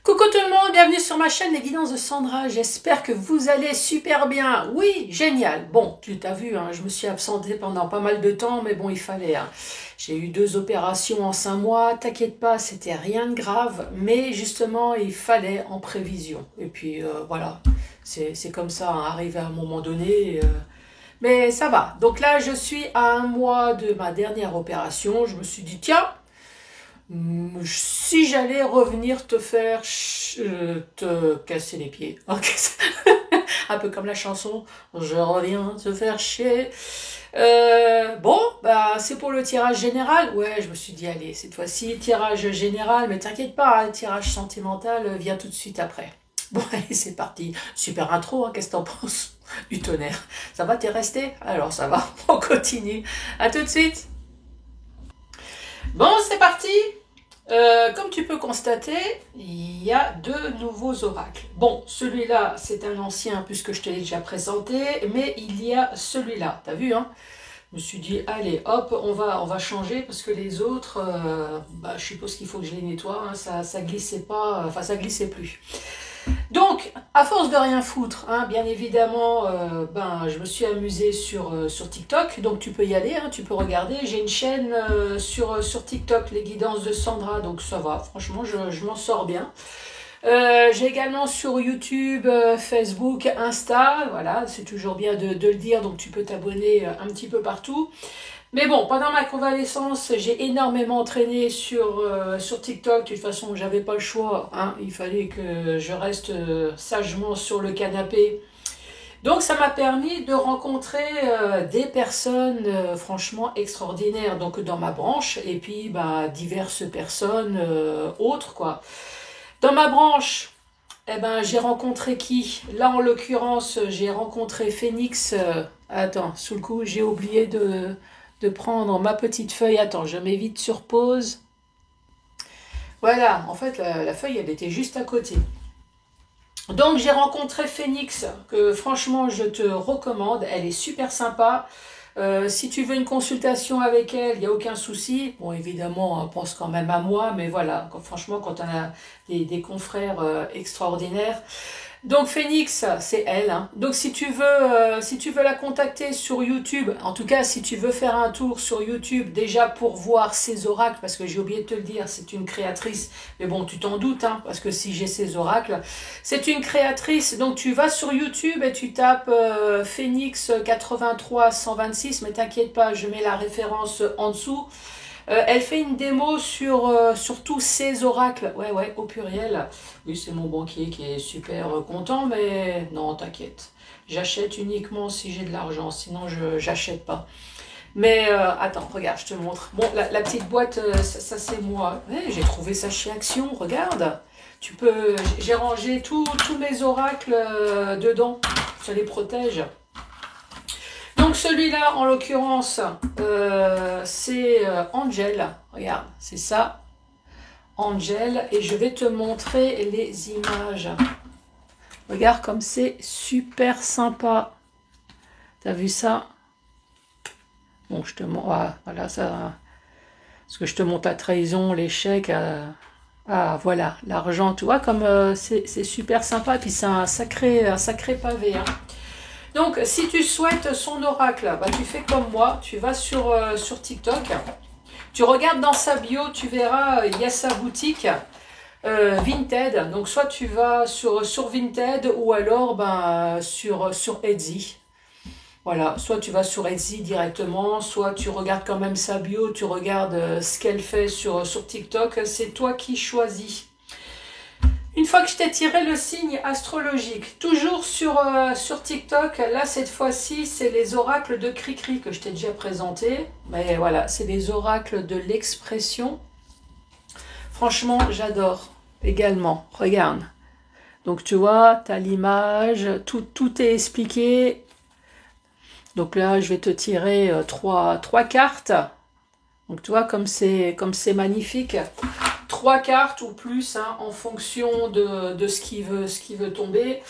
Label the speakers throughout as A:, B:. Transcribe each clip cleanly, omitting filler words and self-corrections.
A: Coucou tout le monde, bienvenue sur ma chaîne Les Guidances de Sandra, j'espère que vous allez super bien. Oui, génial. Bon, tu t'as vu, hein, je me suis absentée pendant pas mal de temps, mais bon, il fallait. Hein. J'ai eu 2 opérations en 5 mois, t'inquiète pas, c'était rien de grave, mais justement, il fallait en prévision. Et puis voilà, c'est comme ça, hein, arrivé à un moment donné. Mais ça va. Donc là, je suis à 1 mois de ma dernière opération, je me suis dit, tiens, si j'allais revenir te faire te casser les pieds. Un peu comme la chanson Je reviens te faire chier. Bon, bah c'est pour le tirage général. Ouais, je me suis dit allez, cette fois-ci tirage général, mais t'inquiète pas, le tirage sentimental vient tout de suite après. Bon, allez, c'est parti. Super intro, hein, qu'est-ce que t'en penses? Du tonnerre. Ça va, t'es resté? Alors ça va, on continue. À tout de suite. Bon, c'est parti. Comme tu peux constater, il y a 2 nouveaux oracles. Bon, celui-là, c'est un ancien puisque je te l'ai déjà présenté, mais il y a celui-là. T'as vu, hein? Je me suis dit, allez, hop, on va changer parce que les autres, je suppose qu'il faut que je les nettoie. Hein, ça glissait pas, enfin, ça glissait plus. Donc, à force de rien foutre, hein, bien évidemment, je me suis amusée sur TikTok, donc tu peux y aller, hein, tu peux regarder. J'ai une chaîne sur TikTok, Les Guidances de Sandra, donc ça va, franchement, je m'en sors bien. J'ai également sur YouTube, Facebook, Insta, voilà, c'est toujours bien de le dire, donc tu peux t'abonner un petit peu partout. Mais bon, pendant ma convalescence, j'ai énormément entraîné sur TikTok. De toute façon, j'avais pas le choix. Hein. Il fallait que je reste sagement sur le canapé. Donc, ça m'a permis de rencontrer des personnes franchement extraordinaires. Donc, dans ma branche, et puis diverses personnes autres, quoi. Dans ma branche, j'ai rencontré qui? Là, en l'occurrence, j'ai rencontré Phoenix. Attends, sous le coup, j'ai oublié de prendre ma petite feuille. Attends, je mets vite sur pause. Voilà, en fait, la feuille, elle était juste à côté. Donc, j'ai rencontré Phoenix, que franchement, je te recommande. Elle est super sympa. Si tu veux une consultation avec elle, il n'y a aucun souci. Bon, évidemment, on pense quand même à moi, mais voilà, franchement, quand on a des confrères extraordinaires. Donc Phoenix, c'est elle. Hein. Donc si tu veux la contacter sur YouTube, en tout cas si tu veux faire un tour sur YouTube déjà pour voir ses oracles, parce que j'ai oublié de te le dire, c'est une créatrice. Mais bon, tu t'en doutes, hein, parce que si j'ai ses oracles, c'est une créatrice. Donc tu vas sur YouTube et tu tapes Phoenix 83 126, mais t'inquiète pas, je mets la référence en dessous. Elle fait une démo sur tous ses oracles. Ouais, ouais, au pluriel. Oui, c'est mon banquier qui est super content, mais non, t'inquiète. J'achète uniquement si j'ai de l'argent, sinon je j'achète pas. Mais attends, regarde, je te montre. Bon, la petite boîte, ça c'est moi. Ouais, j'ai trouvé ça chez Action, regarde. J'ai rangé tous mes oracles dedans. Ça les protège. Donc celui-là, en l'occurrence, c'est Angel. Regarde, c'est ça, Angel. Et je vais te montrer les images. Regarde comme c'est super sympa. T'as vu ça? Bon, je te montre. Ah, voilà, ça. Parce que je te montre la trahison, l'échec. Ah, voilà, l'argent, tu vois, comme c'est super sympa. Et puis c'est un sacré pavé. Hein. Donc, si tu souhaites son oracle, tu fais comme moi, tu vas sur TikTok, tu regardes dans sa bio, tu verras, il y a sa boutique Vinted. Donc, soit tu vas sur Vinted ou alors sur Etsy. Voilà, soit tu vas sur Etsy directement, soit tu regardes quand même sa bio, tu regardes ce qu'elle fait sur TikTok. C'est toi qui choisis. Une fois que je t'ai tiré le signe astrologique, toujours sur TikTok, là cette fois-ci c'est les oracles de Cricri que je t'ai déjà présenté. Mais voilà, c'est les oracles de l'expression. Franchement, j'adore également. Regarde. Donc tu vois, tu as l'image, tout est expliqué. Donc là, je vais te tirer trois cartes. Donc tu vois, comme c'est magnifique. 3 cartes ou plus hein, en fonction de ce qui veut tomber.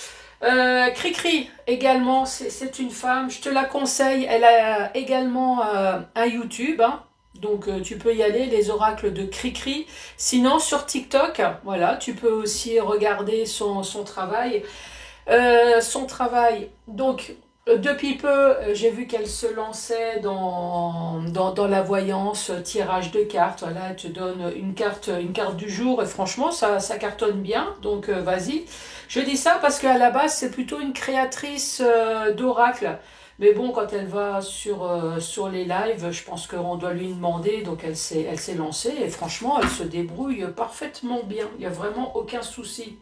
A: Cricri également, c'est une femme, je te la conseille. Elle a également un YouTube. Hein. Donc tu peux y aller, les oracles de Cricri. Sinon sur TikTok, voilà, tu peux aussi regarder son travail. Son travail, donc depuis peu, j'ai vu qu'elle se lançait dans la voyance, tirage de cartes. Voilà, elle te donne une carte du jour et franchement, ça cartonne bien. Donc vas-y. Je dis ça parce qu'à la base, c'est plutôt une créatrice d'oracle. Mais bon, quand elle va sur les lives, je pense qu'on doit lui demander. Donc elle s'est lancée et franchement, elle se débrouille parfaitement bien. Il n'y a vraiment aucun souci.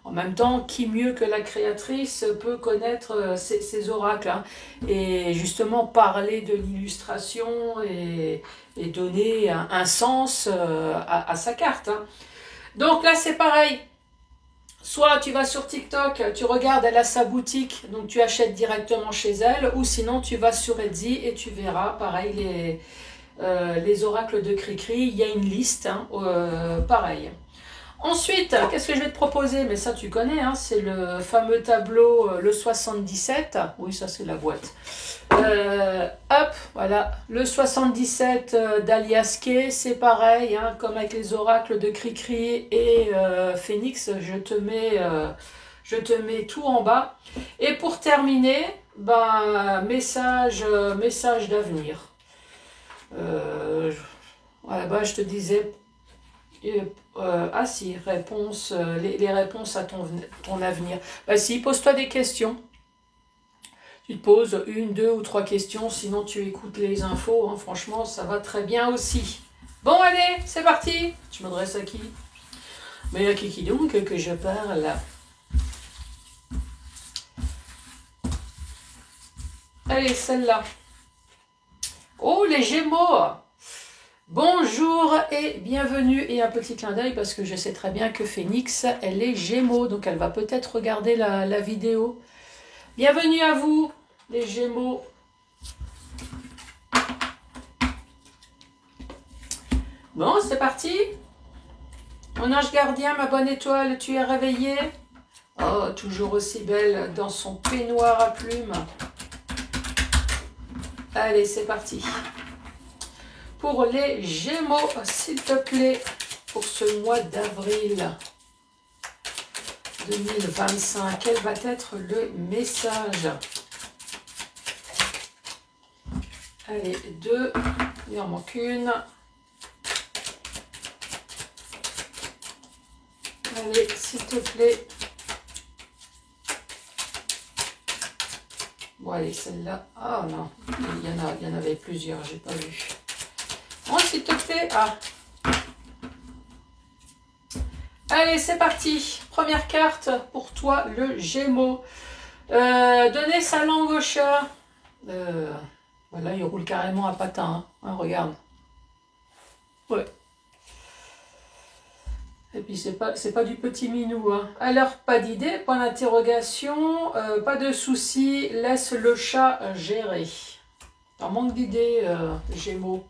A: En même temps, qui mieux que la créatrice peut connaître ces oracles, hein, et justement parler de l'illustration et donner un sens à sa carte. Hein. Donc là, c'est pareil. Soit tu vas sur TikTok, tu regardes, elle a sa boutique, donc tu achètes directement chez elle, ou sinon tu vas sur Etsy et tu verras, pareil, les oracles de Cricri, il y a une liste, hein, pareil. Ensuite, qu'est-ce que je vais te proposer? Mais ça, tu connais, hein, c'est le fameux tableau, le 77. Oui, ça, c'est la boîte. Hop, voilà. Le 77 d'Alias Kay, c'est pareil, hein, comme avec les oracles de Cricri et Phoenix, je te mets tout en bas. Et pour terminer, ben, message d'avenir. Voilà, bah, je te disais... ah si, réponse, les réponses à ton avenir. Bah si, pose-toi des questions. Tu te poses une, deux ou trois questions, sinon tu écoutes les infos. Hein, franchement, ça va très bien aussi. Bon, allez, c'est parti. Je m'adresse à qui? Mais à qui donc que je parle? Allez, celle-là. Oh, les Gémeaux! Bonjour et bienvenue, et un petit clin d'œil parce que je sais très bien que Phoenix, elle est Gémeaux, donc elle va peut-être regarder la vidéo. Bienvenue à vous, les Gémeaux. Bon, c'est parti. Mon ange gardien, ma bonne étoile, tu es réveillée? Oh, toujours aussi belle dans son peignoir à plumes. Allez, c'est parti. Pour les Gémeaux, s'il te plaît, pour ce mois d'avril 2025, quel va être le message? Allez, 2, il en manque une. Allez, s'il te plaît. Bon, allez, celle-là. Ah non, il y en avait plusieurs, j'ai pas vu. Bon, s'il te plaît. Ah. Allez, c'est parti. Première carte pour toi, le Gémeaux. Donner sa langue au chat. Voilà, il roule carrément à patin. Hein, regarde. Ouais. Et puis, c'est pas du petit minou. Hein. Alors, pas d'idée, point d'interrogation. Pas de souci. Laisse le chat gérer. En manque d'idées, Gémeaux.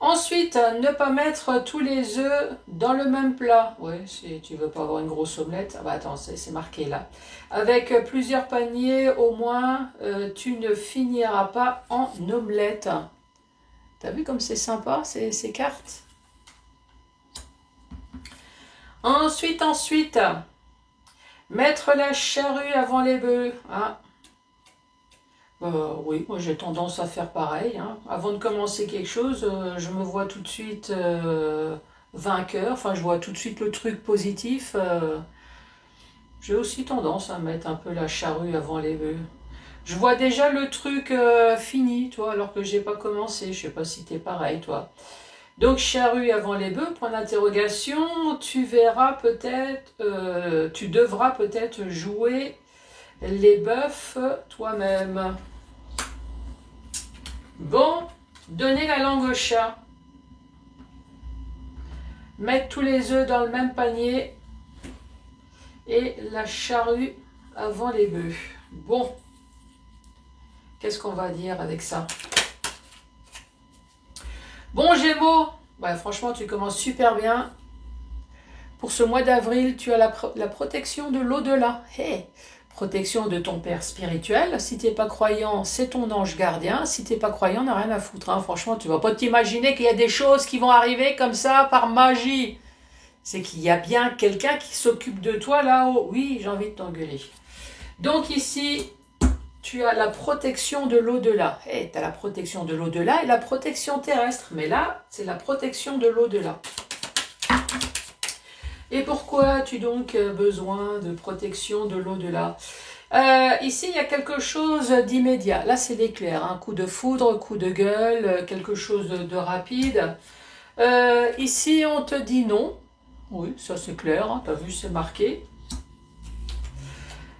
A: Ensuite, ne pas mettre tous les œufs dans le même plat. Oui, si tu veux pas avoir une grosse omelette. Ah bah attends, c'est marqué là. Avec plusieurs paniers, au moins, tu ne finiras pas en omelette. T'as vu comme c'est sympa, ces cartes? Ensuite, mettre la charrue avant les bœufs. Ah. Oui, moi j'ai tendance à faire pareil. Hein. Avant de commencer quelque chose, je me vois tout de suite vainqueur. Enfin, je vois tout de suite le truc positif. J'ai aussi tendance à mettre un peu la charrue avant les bœufs. Je vois déjà le truc fini, toi, alors que j'ai pas commencé. Je sais pas si t'es pareil, toi. Donc, charrue avant les bœufs, point d'interrogation. Tu verras peut-être, tu devras peut-être jouer les bœufs toi-même. Bon, donner la langue au chat. Mettre tous les œufs dans le même panier. Et la charrue avant les bœufs. Bon, qu'est-ce qu'on va dire avec ça? Bon, Gémeaux, bah, franchement, tu commences super bien. Pour ce mois d'avril, tu as la protection de l'au-delà. Hey, Protection de ton père spirituel. Si tu n'es pas croyant, c'est ton ange gardien. Si tu n'es pas croyant, n'a rien à foutre. Hein. Franchement, tu ne vas pas t'imaginer qu'il y a des choses qui vont arriver comme ça par magie. C'est qu'il y a bien quelqu'un qui s'occupe de toi là-haut. Oui, j'ai envie de t'engueuler. Donc ici, tu as la protection de l'au-delà. Tu as la protection de l'au-delà et la protection terrestre. Mais là, c'est la protection de l'au-delà. Et pourquoi as-tu donc besoin de protection de l'au-delà? Ici, il y a quelque chose d'immédiat. Là, c'est l'éclair. Un coup de foudre, coup de gueule, quelque chose de rapide. Ici, on te dit non. Oui, ça c'est clair. Hein, tu as vu, c'est marqué.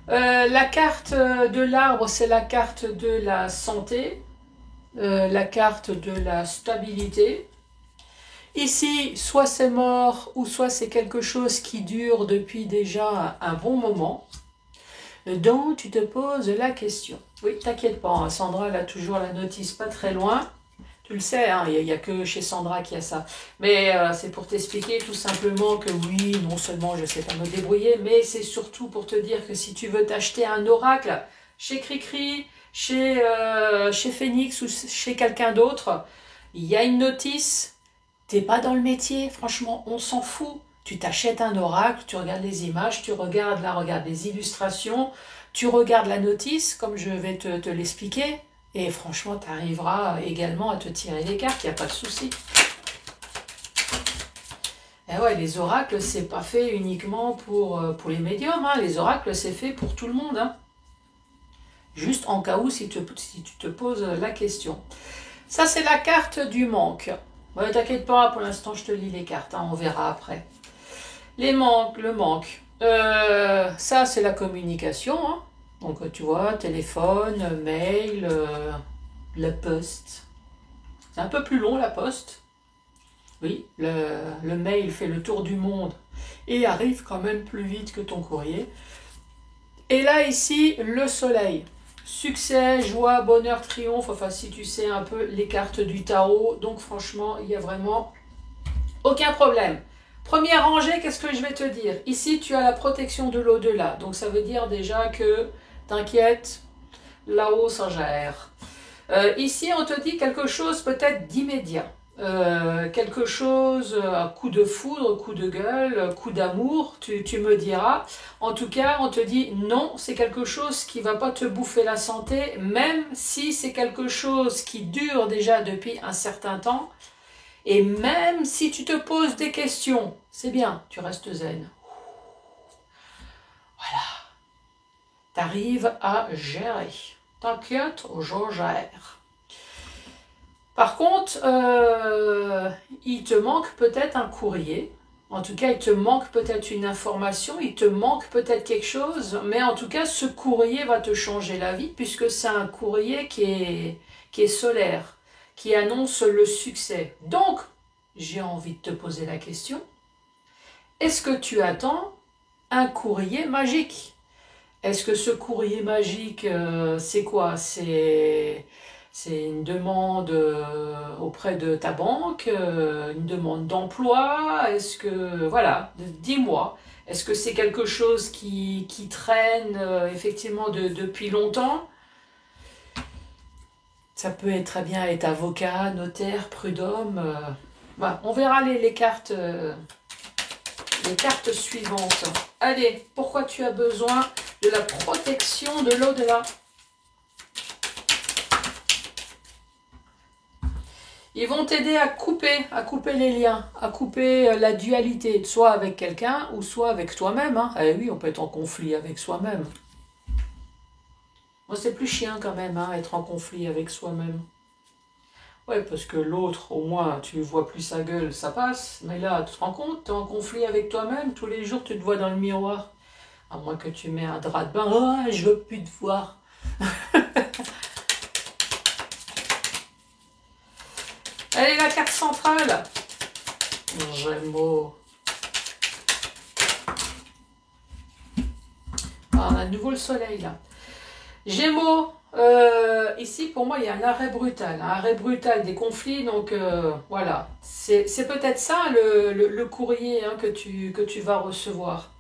A: La carte de l'arbre, c'est la carte de la santé. La carte de la stabilité. Ici, soit c'est mort, ou soit c'est quelque chose qui dure depuis déjà un bon moment. Donc, tu te poses la question. Oui, t'inquiète pas, hein, Sandra, elle a toujours la notice pas très loin. Tu le sais, hein, il n'y a que chez Sandra qu'il y a ça. Mais c'est pour t'expliquer tout simplement que oui, non seulement je sais pas me débrouiller, mais c'est surtout pour te dire que si tu veux t'acheter un oracle chez Cricri, chez Phoenix ou chez quelqu'un d'autre, il y a une notice. T'es pas dans le métier, franchement, on s'en fout. Tu t'achètes un oracle, tu regardes les images, tu regardes les illustrations, tu regardes la notice, comme je vais te l'expliquer, et franchement, tu arriveras également à te tirer les cartes, il n'y a pas de souci. Et ouais, les oracles, c'est pas fait uniquement pour les médiums, hein. Les oracles, c'est fait pour tout le monde. Hein. Juste en cas où, si tu te poses la question. Ça, c'est la carte du manque. Ouais, t'inquiète pas, pour l'instant je te lis les cartes, hein, on verra après. Le manque. Ça c'est la communication, hein. Donc tu vois, téléphone, mail, la poste. C'est un peu plus long la poste. Oui, le mail fait le tour du monde et arrive quand même plus vite que ton courrier. Et là ici, le soleil. Succès, joie, bonheur, triomphe, enfin si tu sais un peu les cartes du tarot, donc franchement, il n'y a vraiment aucun problème. Première rangée, qu'est-ce que je vais te dire? Ici, tu as la protection de l'au-delà, donc ça veut dire déjà que, t'inquiète, là-haut, ça gère. Ici, on te dit quelque chose peut-être d'immédiat. Quelque chose, un coup de foudre, coup de gueule, coup d'amour, tu me diras. En tout cas, on te dit non, c'est quelque chose qui ne va pas te bouffer la santé, même si c'est quelque chose qui dure déjà depuis un certain temps. Et même si tu te poses des questions, c'est bien, tu restes zen. Voilà. Tu arrives à gérer. T'inquiète, je gère. Par contre, il te manque peut-être un courrier. En tout cas, il te manque peut-être une information, il te manque peut-être quelque chose. Mais en tout cas, ce courrier va te changer la vie puisque c'est un courrier qui est solaire, qui annonce le succès. Donc, j'ai envie de te poser la question. Est-ce que tu attends un courrier magique? Est-ce que ce courrier magique, c'est quoi? C'est une demande auprès de ta banque, une demande d'emploi. Est-ce que, voilà, dis-moi, est-ce que c'est quelque chose qui traîne effectivement depuis longtemps? Ça peut être très bien être avocat, notaire, prud'homme. Voilà, on verra les cartes suivantes. Allez, pourquoi tu as besoin de la protection de l'au-delà? Ils vont t'aider à couper les liens, à couper la dualité, soit avec quelqu'un ou soit avec toi-même. Hein. Eh oui, on peut être en conflit avec soi-même. Moi, c'est plus chiant quand même, hein, être en conflit avec soi-même. Ouais, parce que l'autre, au moins, tu vois plus sa gueule, ça passe. Mais là, tu te rends compte, tu es en conflit avec toi-même, tous les jours, tu te vois dans le miroir. À moins que tu mets un drap de bain, oh, je veux plus te voir. Allez, la carte centrale. Gémeaux. Ah, on a de nouveau le soleil, là. Gémeaux, ici, pour moi, il y a un arrêt brutal des conflits, donc voilà. C'est peut-être ça, le courrier hein, que tu vas recevoir.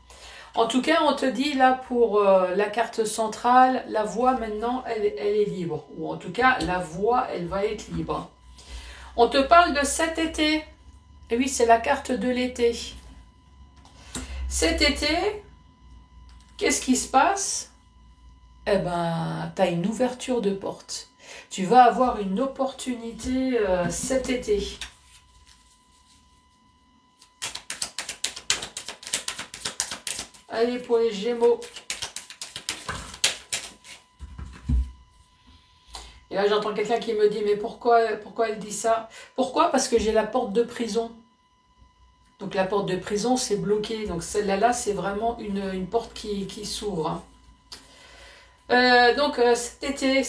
A: En tout cas, on te dit là pour la carte centrale, la voie maintenant, elle est libre. Ou en tout cas, la voie, elle va être libre. On te parle de cet été. Et oui, c'est la carte de l'été. Cet été, qu'est-ce qui se passe? Eh ben, tu as une ouverture de porte. Tu vas avoir une opportunité cet été. Allez, pour les Gémeaux. Et là, j'entends quelqu'un qui me dit, mais pourquoi elle dit ça? Pourquoi? Parce que j'ai la porte de prison. Donc la porte de prison, c'est bloqué. Donc celle-là, c'est vraiment une porte qui s'ouvre. Hein. Donc cet été,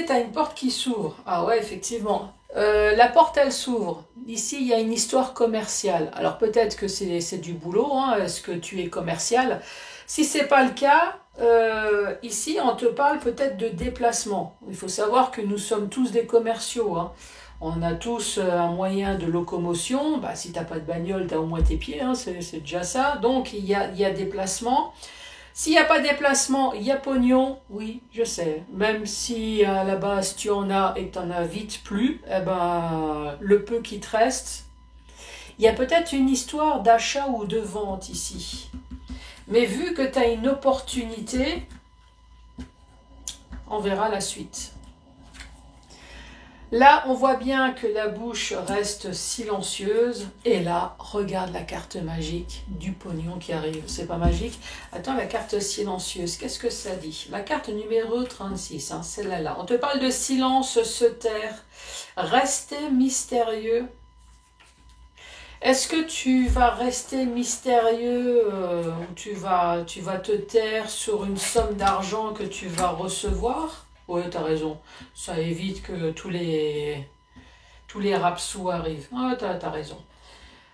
A: tu as une porte qui s'ouvre. Ah ouais, effectivement. La porte, elle s'ouvre. Ici, il y a une histoire commerciale. Alors peut-être que c'est du boulot. Hein. Est-ce que tu es commercial? Si c'est pas le cas, ici, on te parle peut-être de déplacement. Il faut savoir que nous sommes tous des commerciaux. Hein. On a tous un moyen de locomotion. Bah, si tu n'as pas de bagnole, tu as au moins tes pieds. Hein. C'est déjà ça. Donc, il y a déplacement. S'il n'y a pas de déplacement, il y a pognon, oui, je sais. Même si à la base tu en as et que tu en as vite plus, eh ben, le peu qui te reste, il y a peut-être une histoire d'achat ou de vente ici. Mais vu que tu as une opportunité, on verra la suite. Là, on voit bien que la bouche reste silencieuse. Et là, regarde la carte magique du pognon qui arrive. C'est pas magique? Attends, la carte silencieuse, qu'est-ce que ça dit? La carte numéro 36, hein, celle-là. On te parle de silence, se taire, rester mystérieux. Est-ce que tu vas rester mystérieux ou tu vas te taire sur une somme d'argent que tu vas recevoir? Oui, tu as raison. Ça évite que tous les rapsous arrivent. Ah, tu as raison.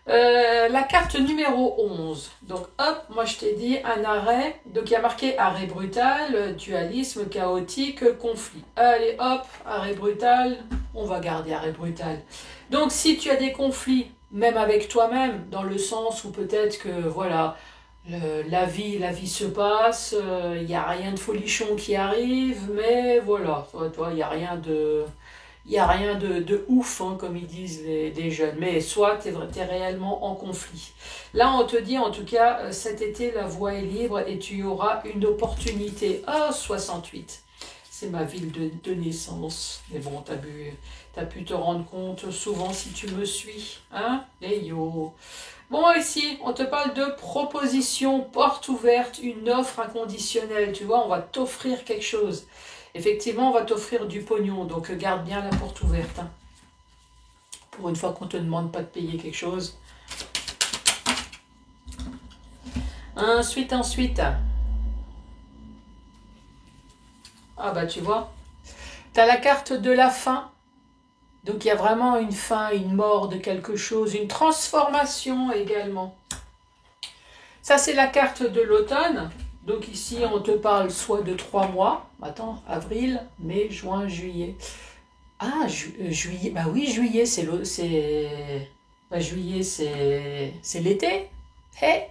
A: La carte numéro 11. Donc, hop, moi je t'ai dit un arrêt. Donc, il y a marqué arrêt brutal, dualisme, chaotique, conflit. Allez, hop, arrêt brutal. On va garder arrêt brutal. Donc, si tu as des conflits, même avec toi-même, dans le sens où peut-être que, voilà, la vie se passe, il n'y a rien de folichon qui arrive, mais voilà, toi, il n'y a rien de... Il n'y a rien de ouf, hein, comme ils disent les jeunes, mais soit tu es réellement en conflit. Là, on te dit, en tout cas, cet été, la voie est libre et tu auras une opportunité. Ah, 68, c'est ma ville de naissance. Mais bon, t'as pu te rendre compte souvent si tu me suis. Hein? Et yo. Bon, ici, on te parle de proposition, porte ouverte, une offre inconditionnelle. Tu vois, on va t'offrir quelque chose. Effectivement, on va t'offrir du pognon, donc garde bien la porte ouverte. Hein. Pour une fois qu'on ne te demande pas de payer quelque chose. Ensuite. Ah bah tu vois, tu as la carte de la fin. Donc il y a vraiment une fin, une mort de quelque chose, une transformation également. Ça c'est la carte de l'automne. Donc ici on te parle soit de 3 mois. Attends, avril, mai, juin, juillet. Ah, juillet, bah oui, juillet, juillet, c'est l'été. Hey.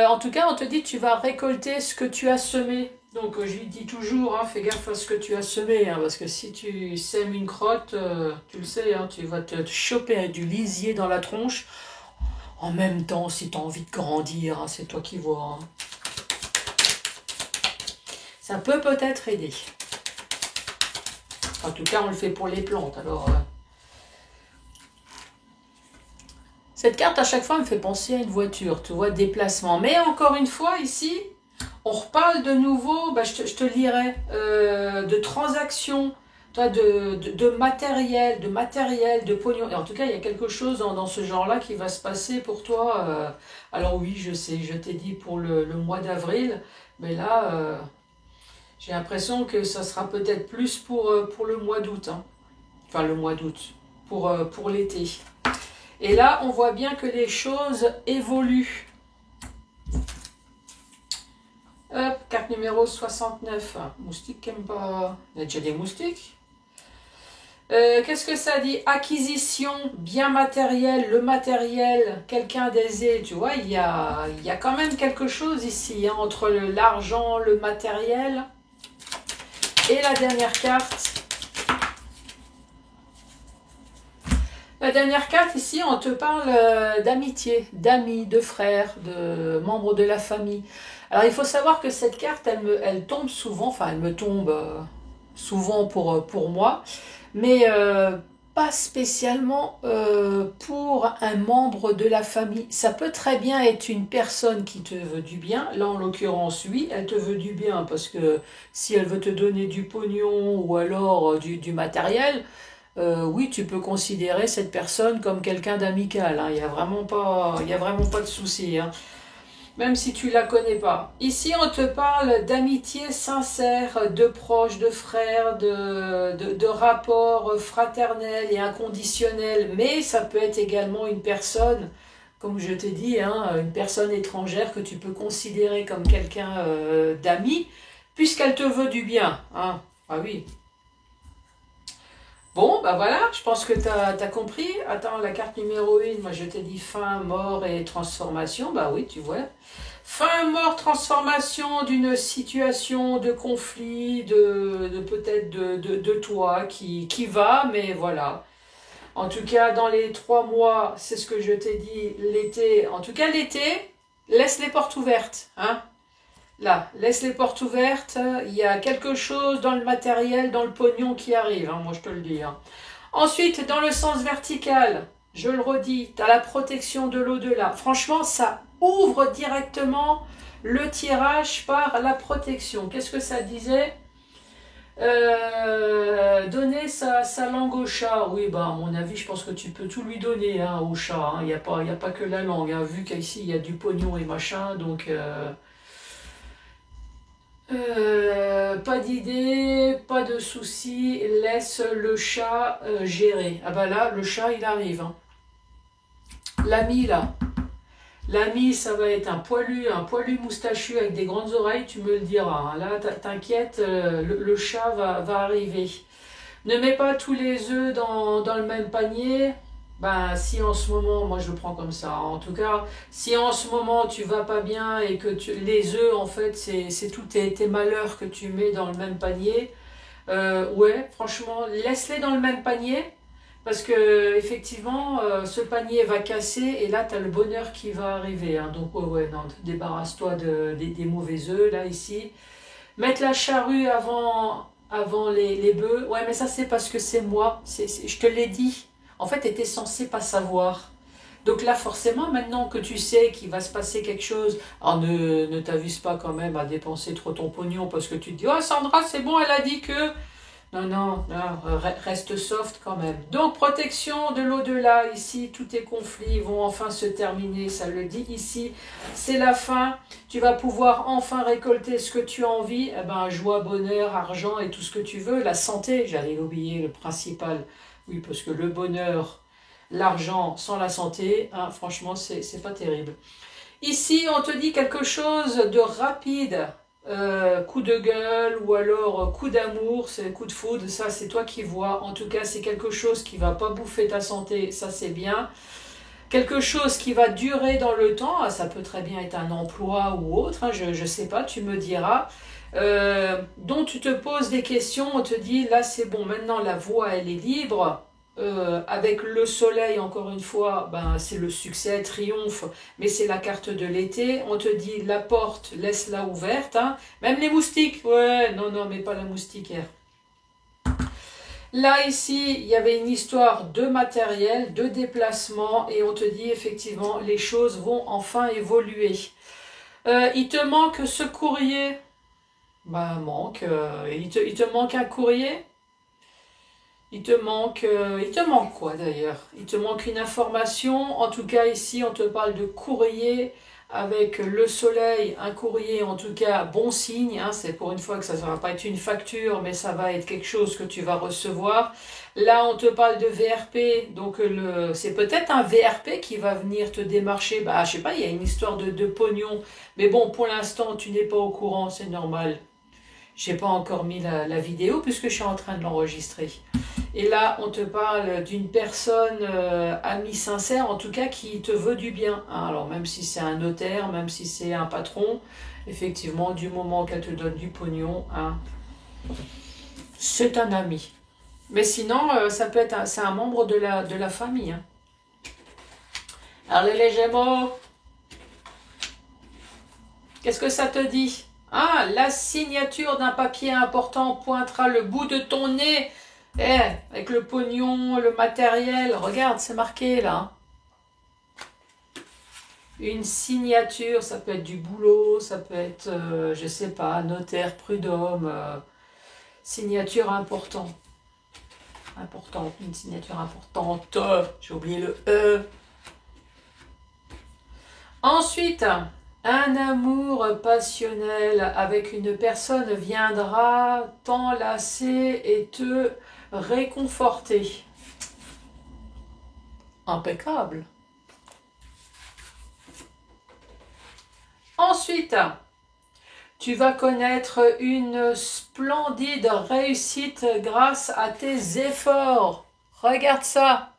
A: En tout cas, on te dit tu vas récolter ce que tu as semé. Donc, je lui dis toujours, hein, fais gaffe à ce que tu as semé, hein, parce que si tu sèmes une crotte, tu le sais, hein, tu vas te choper du lisier dans la tronche. En même temps, si tu as envie de grandir, hein, c'est toi qui vois. Hein. Ça peut peut-être aider. En tout cas, on le fait pour les plantes. Alors, cette carte, à chaque fois, me fait penser à une voiture. Tu vois, déplacement. Mais encore une fois, ici, on reparle de nouveau, bah, je te lirai, de transactions, de matériel, de pognon. Et en tout cas, il y a quelque chose dans ce genre-là qui va se passer pour toi. Alors oui, je sais, je t'ai dit pour le mois d'avril. Mais là... j'ai l'impression que ça sera peut-être plus pour le mois d'août. Hein. Enfin, le mois d'août. Pour l'été. Et là, on voit bien que les choses évoluent. Hop, carte numéro 69. Moustique qui aime pas... Il y a déjà des moustiques. Qu'est-ce que ça dit? Acquisition, bien matériel, le matériel, quelqu'un d'aisé, tu vois, il y a quand même quelque chose ici, hein, entre l'argent, le matériel. Et la dernière carte. La dernière carte, ici, on te parle d'amitié, d'amis, de frères, de membres de la famille. Alors, il faut savoir que cette carte, elle tombe souvent, enfin, elle me tombe souvent pour moi, mais pas spécialement pour un membre de la famille. Ça peut très bien être une personne qui te veut du bien. Là, en l'occurrence, oui, elle te veut du bien parce que si elle veut te donner du pognon ou alors du matériel, oui, tu peux considérer cette personne comme quelqu'un d'amical, hein. Il y a vraiment pas de souci, hein. Même si tu la connais pas. Ici, on te parle d'amitié sincère, de proches, de frères, de rapports fraternels et inconditionnels. Mais ça peut être également une personne, comme je t'ai dit, hein, une personne étrangère que tu peux considérer comme quelqu'un d'ami, puisqu'elle te veut du bien, hein. Ah oui. Bon, bah voilà, je pense que tu as compris. Attends, la carte numéro 1, moi je t'ai dit fin, mort et transformation. Bah oui, tu vois. Fin, mort, transformation d'une situation de conflit, de peut-être de toi qui va, mais voilà. En tout cas, dans les 3 mois, c'est ce que je t'ai dit, l'été. En tout cas, l'été, laisse les portes ouvertes, hein. Là, laisse les portes ouvertes. Il y a quelque chose dans le matériel, dans le pognon qui arrive, hein, moi je te le dis, hein. Ensuite, dans le sens vertical, je le redis, tu as la protection de l'au-delà. Franchement, ça ouvre directement le tirage par la protection. Qu'est-ce que ça disait? Donner sa langue au chat. Oui, bah, à mon avis, je pense que tu peux tout lui donner, hein, au chat, hein. Il y a pas que la langue, hein, vu qu'ici, il y a du pognon et machin, donc... pas d'idée, pas de souci, laisse le chat gérer. Ah bah là, le chat il arrive, hein. L'ami là, l'ami ça va être un poilu moustachu avec des grandes oreilles, tu me le diras, hein. Là, t'inquiète, le chat va arriver. Ne mets pas tous les œufs dans le même panier. Ben, si en ce moment, moi je le prends comme ça, en tout cas, si en ce moment tu vas pas bien et que les œufs, en fait, c'est tous tes malheurs que tu mets dans le même panier, ouais, franchement, laisse-les dans le même panier, parce que effectivement, ce panier va casser et là, tu as le bonheur qui va arriver, hein. Donc, ouais, ouais, non, débarrasse-toi des mauvais œufs, là, ici. Mettre la charrue avant les bœufs. Ouais, mais ça, c'est parce que c'est moi. Je te l'ai dit. En fait, tu étais censé pas savoir. Donc là, forcément, maintenant que tu sais qu'il va se passer quelque chose, alors ne t'avise pas quand même à dépenser trop ton pognon parce que tu te dis, oh Sandra, c'est bon, elle a dit que... Non, non, non, reste soft quand même. Donc, protection de l'au-delà, ici, tous tes conflits vont enfin se terminer, ça le dit ici. C'est la fin, tu vas pouvoir enfin récolter ce que tu as envie, eh ben, joie, bonheur, argent et tout ce que tu veux. La santé, j'allais oublier le principal, oui, parce que le bonheur, l'argent sans la santé, hein, franchement, c'est pas terrible. Ici, on te dit quelque chose de rapide, coup de gueule ou alors coup d'amour, c'est coup de foudre, ça c'est toi qui vois. En tout cas, c'est quelque chose qui va pas bouffer ta santé, ça c'est bien. Quelque chose qui va durer dans le temps, ah, ça peut très bien être un emploi ou autre, hein, je sais pas, tu me diras. Dont tu te poses des questions, on te dit là c'est bon, maintenant la voie elle est libre. Avec le soleil, encore une fois, ben, c'est le succès, triomphe, mais c'est la carte de l'été. On te dit la porte, laisse-la ouverte, hein. Même les moustiques, ouais, non, non, mais pas la moustiquaire. Là, ici, il y avait une histoire de matériel, de déplacement, et on te dit effectivement, les choses vont enfin évoluer. Il te manque ce courrier, ben, il te manque un courrier. Il te manque quoi d'ailleurs? Il te manque une information. En tout cas, ici, on te parle de courrier avec le soleil, un courrier en tout cas bon signe, hein. C'est pour une fois que ça ne va pas être une facture, mais ça va être quelque chose que tu vas recevoir. Là, on te parle de VRP, donc c'est peut-être un VRP qui va venir te démarcher. Bah, je sais pas, il y a une histoire de pognon, mais bon, pour l'instant, tu n'es pas au courant, c'est normal. J'ai pas encore mis la vidéo puisque je suis en train de l'enregistrer. Et là, on te parle d'une personne amie sincère, en tout cas, qui te veut du bien. Hein. Alors, même si c'est un notaire, même si c'est un patron, effectivement, du moment qu'elle te donne du pognon, hein, c'est un ami. Mais sinon, ça peut être c'est un membre de la famille. Hein. Alors, les Gémeaux, qu'est-ce que ça te dit? Ah, la signature d'un papier important pointera le bout de ton nez. Eh, avec le pognon, le matériel, regarde, c'est marqué là. Une signature, ça peut être du boulot, ça peut être, je sais pas, notaire, prud'homme, signature importante. Importante, une signature importante. J'ai oublié le E. Ensuite, un amour passionnel avec une personne viendra t'enlacer et te réconforter. Impeccable. Ensuite, tu vas connaître une splendide réussite grâce à tes efforts. Regarde ça.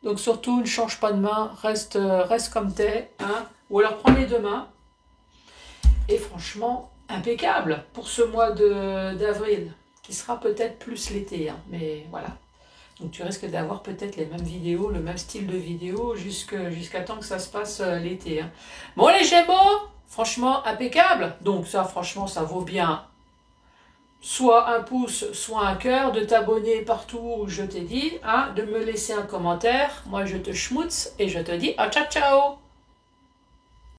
A: Donc surtout, ne change pas de main, reste comme t'es. Hein. Ou alors prends les deux mains. Et franchement, impeccable pour ce mois d'avril, qui sera peut-être plus l'été. Hein. Mais voilà. Donc tu risques d'avoir peut-être les mêmes vidéos, le même style de vidéo jusqu'à temps que ça se passe l'été. Hein. Bon les Gémeaux, franchement impeccable. Donc ça franchement ça vaut bien soit un pouce, soit un cœur, de t'abonner partout où je t'ai dit, hein, de me laisser un commentaire. Moi je te schmutz et je te dis à ciao ciao.